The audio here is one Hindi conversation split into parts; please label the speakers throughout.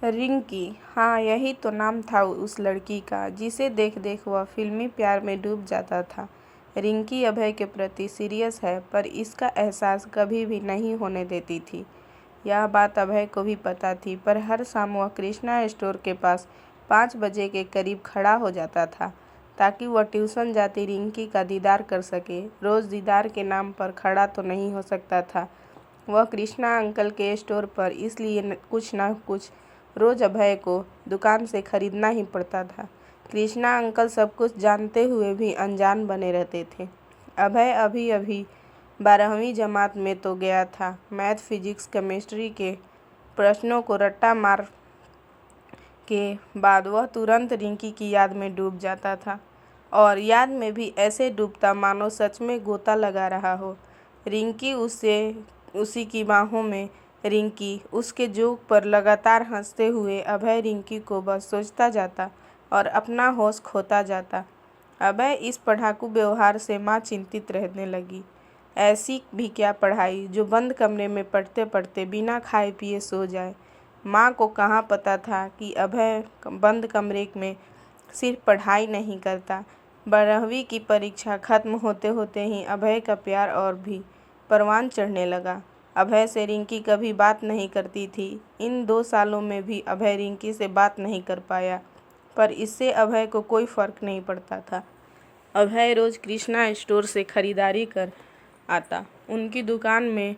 Speaker 1: रिंकी, हाँ यही तो नाम था उस लड़की का जिसे देख देख वह फिल्मी प्यार में डूब जाता था। रिंकी अभय के प्रति सीरियस है पर इसका एहसास कभी भी नहीं होने देती थी। यह बात अभय को भी पता थी पर हर शाम वह कृष्णा स्टोर के पास 5 बजे के करीब खड़ा हो जाता था ताकि वह ट्यूशन जाती रिंकी का दीदार कर सके। रोज़ दीदार के नाम पर खड़ा तो नहीं हो सकता था वह कृष्णा अंकल के स्टोर पर, इसलिए कुछ ना कुछ रोज अभय को दुकान से खरीदना ही पड़ता था। कृष्णा अंकल सब कुछ जानते हुए भी अनजान बने रहते थे। अभय अभी अभी 12वीं जमात में तो गया था। मैथ, फिजिक्स, केमिस्ट्री के प्रश्नों को रट्टा मार के बाद वह तुरंत रिंकी की याद में डूब जाता था और याद में भी ऐसे डूबता मानो सच में गोता लगा रहा हो। रिंकी उसी की बाहों में, रिंकी उसके जोक पर लगातार हंसते हुए। अभय रिंकी को बस सोचता जाता और अपना होश खोता जाता। अभय इस पढ़ाकू व्यवहार से माँ चिंतित रहने लगी। ऐसी भी क्या पढ़ाई जो बंद कमरे में पढ़ते पढ़ते बिना खाए पिए सो जाए। माँ को कहाँ पता था कि अभय बंद कमरे में सिर्फ पढ़ाई नहीं करता। 12वीं की परीक्षा खत्म होते होते ही अभय का प्यार और भी परवान चढ़ने लगा। अभय से रिंकी कभी बात नहीं करती थी। इन 2 सालों में भी अभय रिंकी से बात नहीं कर पाया पर इससे अभय को कोई फर्क नहीं पड़ता था। अभय रोज कृष्णा स्टोर से खरीदारी कर आता। उनकी दुकान में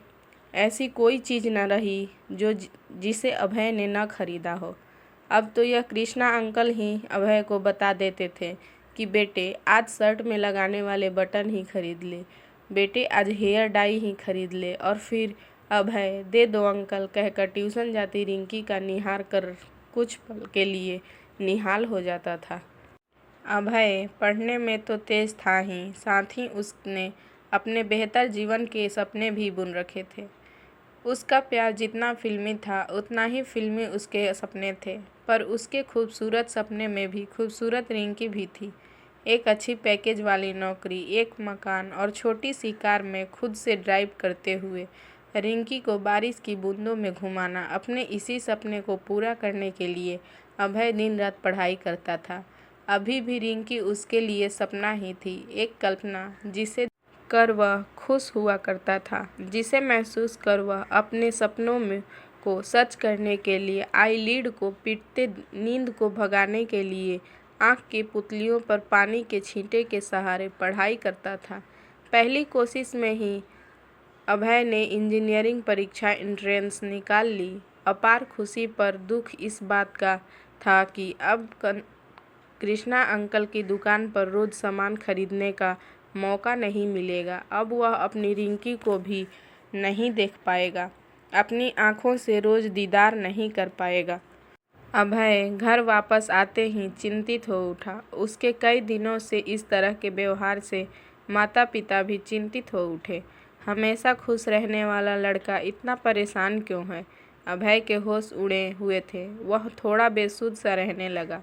Speaker 1: ऐसी कोई चीज़ न रही जिसे अभय ने न खरीदा हो। अब तो यह कृष्णा अंकल ही अभय को बता देते थे कि बेटे आज शर्ट में लगाने वाले बटन ही खरीद ले, बेटे आज हेयर डाई ही खरीद ले। और फिर अभय दे दो अंकल कहकर ट्यूशन जाती रिंकी का निहार कर कुछ पल के लिए निहाल हो जाता था। अभय पढ़ने में तो तेज था ही, साथ ही उसने अपने बेहतर जीवन के सपने भी बुन रखे थे। उसका प्यार जितना फिल्मी था उतना ही फिल्मी उसके सपने थे। पर उसके खूबसूरत सपने में भी खूबसूरत रिंकी भी थी। एक अच्छी पैकेज वाली नौकरी, एक मकान और छोटी सी कार में खुद से ड्राइव करते हुए रिंकी को बारिश की बूंदों में घुमाना। अपने इसी सपने को पूरा करने के लिए अभय दिन रात पढ़ाई करता था। अभी भी रिंकी उसके लिए सपना ही थी, एक कल्पना जिसे कर वह खुश हुआ करता था, जिसे महसूस कर वह अपने सपनों में को सच करने के लिए आईलिड को पीटते, नींद को भगाने के लिए आँख की पुतलियों पर पानी के छींटे के सहारे पढ़ाई करता था। पहली कोशिश में ही अभय ने इंजीनियरिंग परीक्षा एंट्रेंस निकाल ली। अपार खुशी पर दुख इस बात का था कि अब कृष्णा अंकल की दुकान पर रोज सामान खरीदने का मौका नहीं मिलेगा। अब वह अपनी रिंकी को भी नहीं देख पाएगा, अपनी आँखों से रोज दीदार नहीं कर पाएगा। अभय घर वापस आते ही चिंतित हो उठा। उसके कई दिनों से इस तरह के व्यवहार से माता पिता भी चिंतित हो उठे। हमेशा खुश रहने वाला लड़का इतना परेशान क्यों है? अभय के होश उड़े हुए थे। वह थोड़ा बेसुध सा रहने लगा।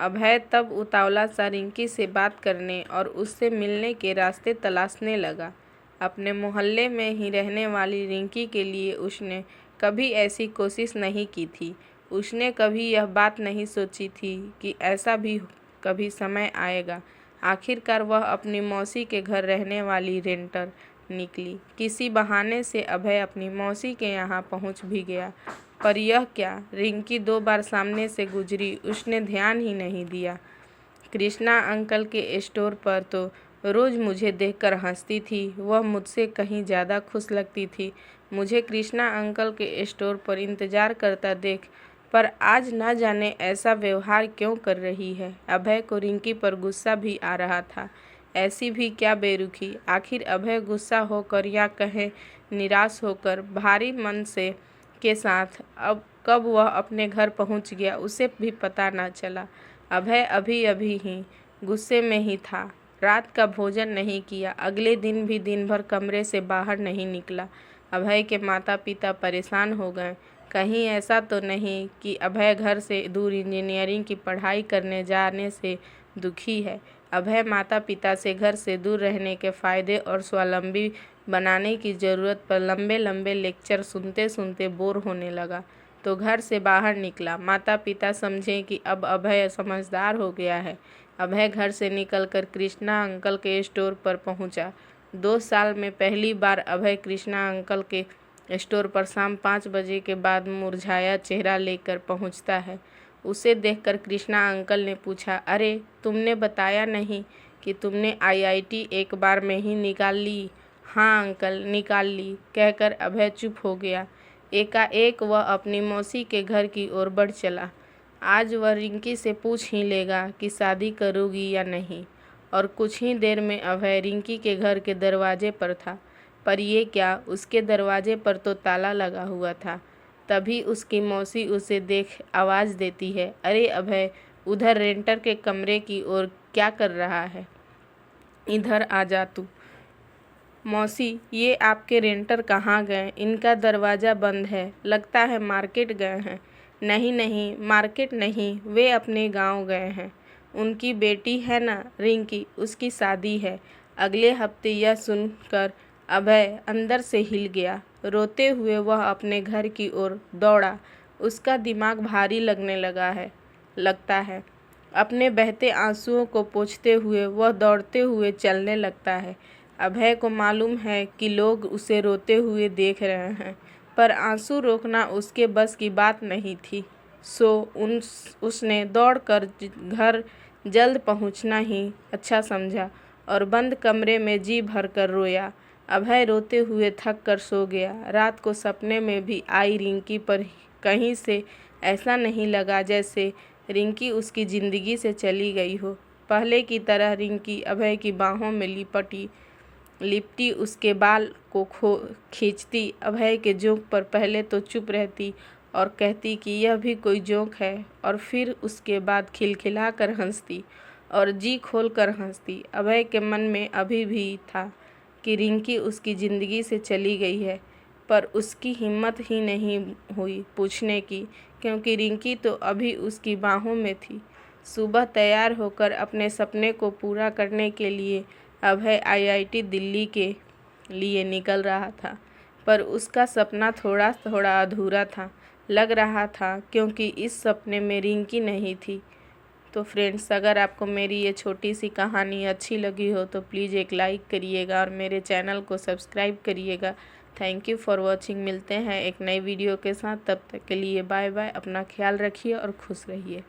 Speaker 1: अभय तब उतावला सा रिंकी से बात करने और उससे मिलने के रास्ते तलाशने लगा। अपने मोहल्ले में ही रहने वाली रिंकी के लिए उसने कभी ऐसी कोशिश नहीं की थी। उसने कभी यह बात नहीं सोची थी कि ऐसा भी कभी समय आएगा। आखिरकार वह अपनी मौसी के घर रहने वाली रेंटर निकली। किसी बहाने से अभय अपनी मौसी के यहाँ पहुँच भी गया। पर यह क्या, रिंकी 2 बार सामने से गुजरी, उसने ध्यान ही नहीं दिया। कृष्णा अंकल के स्टोर पर तो रोज़ मुझे देखकर हंसती थी, वह मुझसे कहीं ज़्यादा खुश लगती थी। मुझे कृष्णा अंकल के स्टोर पर इंतज़ार करता देख पर आज न जाने ऐसा व्यवहार क्यों कर रही है। अभय को रिंकी पर गुस्सा भी आ रहा था। ऐसी भी क्या बेरुखी? आखिर अभय गुस्सा होकर या कहें निराश होकर भारी मन से के साथ अब कब वह अपने घर पहुंच गया उसे भी पता न चला। अभय अभी अभी ही गुस्से में ही था। रात का भोजन नहीं किया। अगले दिन भी दिन भर कमरे से बाहर नहीं निकला। अभय के माता पिता परेशान हो गए। कहीं ऐसा तो नहीं कि अभय घर से दूर इंजीनियरिंग की पढ़ाई करने जाने से दुखी है। अभय माता पिता से घर से दूर रहने के फ़ायदे और स्वावलंबी बनाने की ज़रूरत पर लंबे लंबे लेक्चर सुनते सुनते बोर होने लगा। तो घर से बाहर निकला। माता पिता समझे कि अब अभय समझदार हो गया है। अभय घर से निकलकर कृष्णा अंकल के स्टोर पर पहुंचा। 2 साल में पहली बार अभय कृष्णा अंकल के स्टोर पर शाम 5 बजे के बाद मुरझाया चेहरा लेकर पहुंचता है। उसे देखकर कृष्णा अंकल ने पूछा, अरे तुमने बताया नहीं कि तुमने आईआईटी एक बार में ही निकाल ली। हाँ अंकल, निकाल ली, कहकर अभय चुप हो गया। एकाएक वह अपनी मौसी के घर की ओर बढ़ चला। आज वह रिंकी से पूछ ही लेगा कि शादी करोगी या नहीं। और कुछ ही देर में अभय रिंकी के घर के दरवाजे पर था। पर ये क्या, उसके दरवाजे पर तो ताला लगा हुआ था। तभी उसकी मौसी उसे देख आवाज़ देती है, अरे अभय, उधर रेंटर के कमरे की ओर क्या कर रहा है? इधर आ जा तू। मौसी, ये आपके रेंटर कहाँ गए? इनका दरवाज़ा बंद है, लगता है मार्केट गए हैं। नहीं नहीं, मार्केट नहीं, वे अपने गांव गए हैं। उनकी बेटी है ना रिंकी, उसकी शादी है अगले हफ्ते। यह सुनकर अभय अंदर से हिल गया। रोते हुए वह अपने घर की ओर दौड़ा। उसका दिमाग भारी लगने लगता है। अपने बहते आंसुओं को पोंछते हुए वह दौड़ते हुए चलने लगता है। अभय को मालूम है कि लोग उसे रोते हुए देख रहे हैं, पर आंसू रोकना उसके बस की बात नहीं थी। उसने दौड़कर घर जल्द पहुंचना ही अच्छा समझा और बंद कमरे में जी भरकर रोया। अभय रोते हुए थक कर सो गया। रात को सपने में भी आई रिंकी, पर कहीं से ऐसा नहीं लगा जैसे रिंकी उसकी ज़िंदगी से चली गई हो। पहले की तरह रिंकी अभय की बाहों में लिपटी उसके बाल को खींचती। अभय के जोक पर पहले तो चुप रहती और कहती कि यह भी कोई जोक है, और फिर उसके बाद खिलखिला कर हंसती और जी खोल कर हंसती। अभय के मन में अभी भी था कि रिंकी उसकी ज़िंदगी से चली गई है, पर उसकी हिम्मत ही नहीं हुई पूछने की, क्योंकि रिंकी तो अभी उसकी बाहों में थी। सुबह तैयार होकर अपने सपने को पूरा करने के लिए अभय आईआईटी दिल्ली के लिए निकल रहा था, पर उसका सपना थोड़ा थोड़ा अधूरा था लग रहा था, क्योंकि इस सपने में रिंकी नहीं थी। तो फ्रेंड्स, अगर आपको मेरी ये छोटी सी कहानी अच्छी लगी हो तो प्लीज़ एक लाइक करिएगा और मेरे चैनल को सब्सक्राइब करिएगा। Thank you for watching. मिलते हैं एक नई वीडियो के साथ, तब तक के लिए बाय बाय। अपना ख्याल रखिए और खुश रहिए।